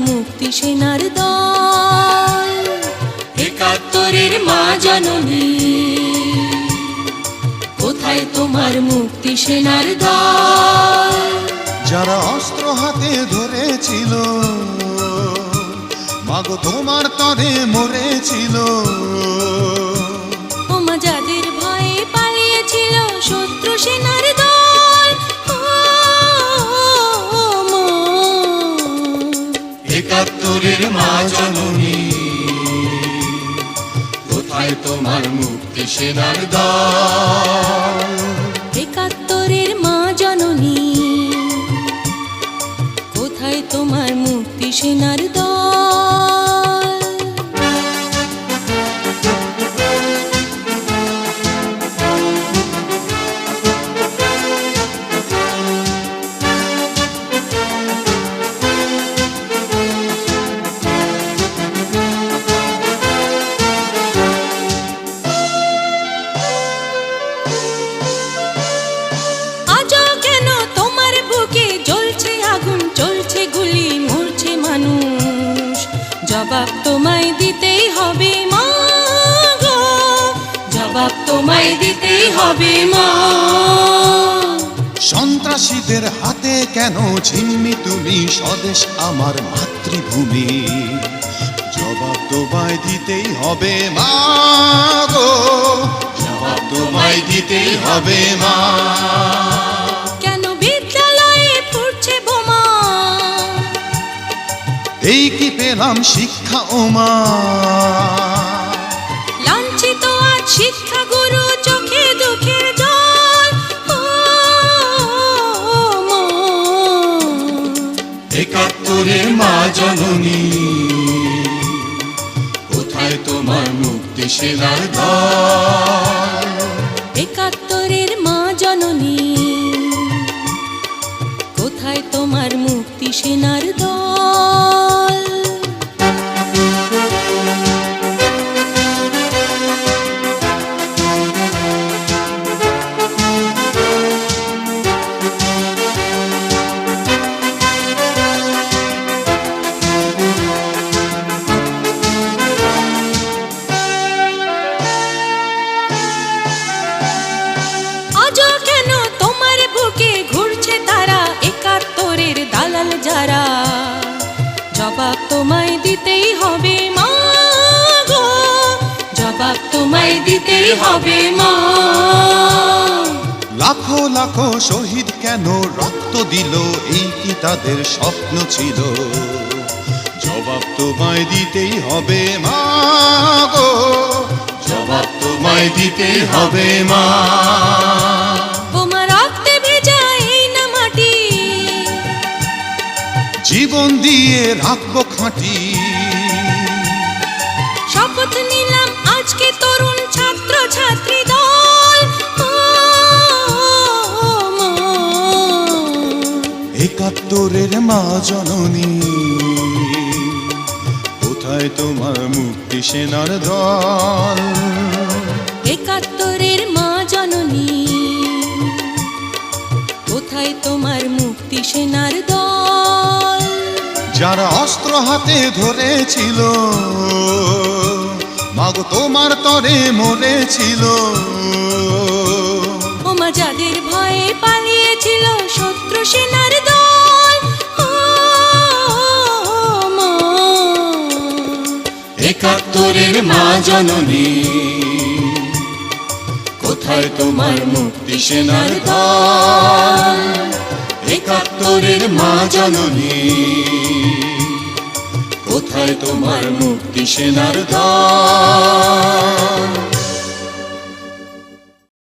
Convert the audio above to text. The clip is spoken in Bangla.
মুক্তি সেনার দল। একাত্তরের মা জননী, কোথায় তোমার মুক্তি সেনার দল? যারা অস্ত্র হাতে ধরেছিল, মাগো তোমার তরে মরেছিল। ওমা যাদের ভয়ে পালিয়েছিল শত্রু সেনার দল। একাত্তরের মা জননী, কোথায় তোমার মুক্তি সেনার দল? একাত্তরের মা জননী, কোথায় তোমার মুক্তি সেনার দল? জবাব তোমায় দিতেই হবে মা গো, জবাব তোমায় দিতেই হবে মা। সন্ত্রাসীদের হাতে কেন ছিন্নি তুমি স্বদেশ আমার মাতৃভূমি? জবাব তোমায় দিতেই হবে মা গো, জবাব তোমায় দিতেই হবে মা। কেন বিদ্যালয়ে ফুটছে বোমা? এই কি পেলাম শিক্ষা ওমা? লাঞ্ছিত আজ শিক্ষা গুরু, চোখে দুঃখের জল। একাত্তরের মা জননী, কোথায় তোমার মুক্তি সেনার দল? একাত্তরের মা জননী, কোথায় তোমার মুক্তি সেনার দল? দালাল যারা, জবাব তোমায় দিতেই হবে মা গো, জবাব তোমায় দিতেই হবে মা। লাখো লাখো শহীদ কেন রক্ত দিল, এই কি তাদের স্বপ্ন ছিল? জবাব তোমায় দিতেই হবে মা গো, জবাব তোমায় দিতেই হবে মা। জীবন দিয়ে রাখবো খাঁটি, শপথ নিলাম আজকে তরুণ ছাত্র ছাত্রী দল। একাত্তরের মা জননী, কোথায় তোমার মুক্তি সেনার দল? একাত্তরের মা জননী, কোথায় তোমার মুক্তি সেনার দল? যারা অস্ত্র হাতে ধরেছিল, মাগো তোমার তরে মরেছিল। ওমা যাদের ভয়ে পালিয়েছিল শত্রু সেনার দল। একাত্তরের মা জননী, কোথায় তোমার মুক্তি সেনার দল? একাত্তরের মা জননী, কোথায় তোমার মুক্তি সেনার দল?